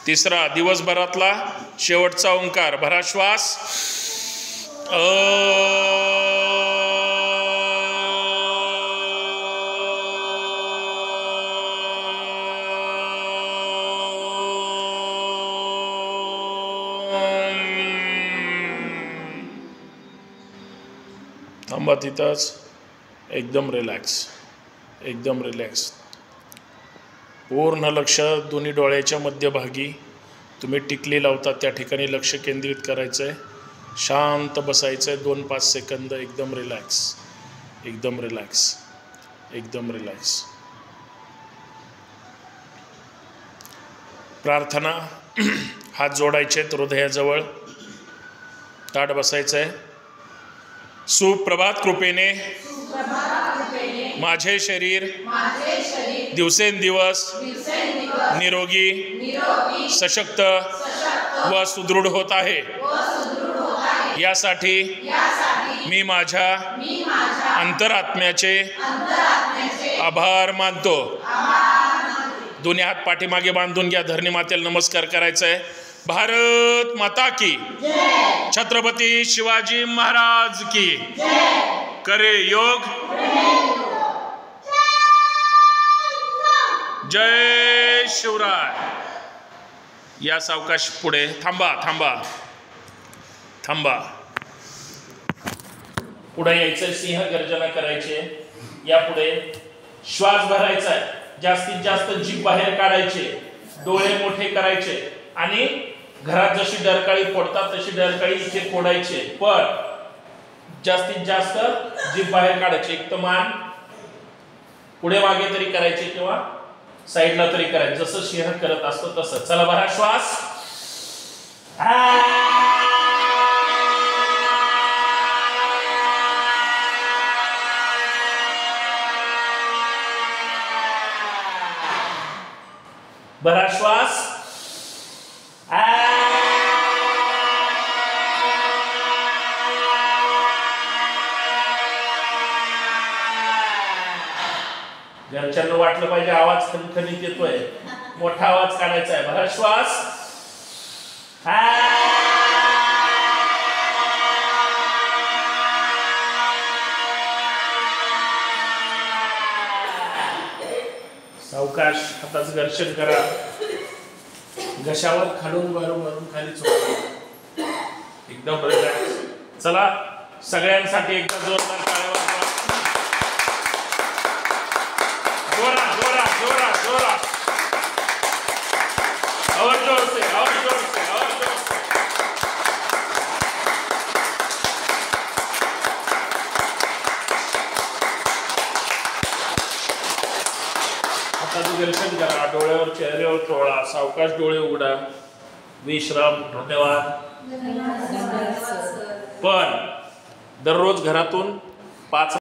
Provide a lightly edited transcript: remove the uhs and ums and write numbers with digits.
तिसरा दिवसभरातला शेवटचा ओंकार, भरा श्वास. थांबा तिथंच, एकदम रिलॅक्स, एकदम रिलॅक्स. पूर्ण लक्ष दोन्ही डोळ्याच्या मध्यभागी तुम्ही टिकली लावता त्या ठिकाणी लक्ष केंद्रित करायचं आहे. शांत बसायचं आहे 2-5 सेकंद. एकदम रिलॅक्स, एकदम रिलॅक्स, एकदम रिलॅक्स. प्रार्थना, हात जोडायचे आहेत हृदयाजवळ, ताठ बसायचं आहे. सुप्रभात कृपेने माझे शरीर दिवसेंदिवस निरोगी, सशक्त व सुदृढ होत आहे. यासाठी मी माझ्या अंतरात्म्याचे आभार मानतो. दोन्ही हात पाठीमागे बांधून घ्या. धरणी मातेला नमस्कार करायचा आहे. भारत माता की, छत्रपती शिवाजी महाराज की. करे योग, जय शिवराय. या सावकाश पुढे. थांबा थांबा थांबा. पुढे यायचं. सिंह गर्जना करायचे. या पुढे श्वास भरायचा आहे. जास्तीत जास्त जीभ बाहेर काढायचे. डोळे मोठे करायचे आणि घरात जशी डरकाळी फोडतात तशी डरकाळी इथे फोडायचे. पण जास्तीत जास्त जीभ बाहेर काढायची. एक तर मान पुढे मागे तरी करायचे किंवा साईडला तरी करायचं, जसं सिंह करत असतो तसं. चला भरा श्वास. भरा श्वास. घरच्यांना वाटलं पाहिजे आवाज खणखणीत येतोय, मोठा आवाज काढायचा आहे. भरा श्वास. सावकाश हाताचं घर्षण करा. घशावर खालून वरून खाली चोळा. एकदम रिलॅक्स. चला सगळ्यांसाठी एकदा जोरदार टाळ्या वाजवा. जोरा जोरा जोरा जोरा. और जोर से, और जोर से, और जोर से. हाताचं घर्षण करा. डोळ्यावर चेहऱ्यावर चोळा. सावकाश डोळे उघडा. विश्राम. धन्यवाद. पण दररोज घरातून 5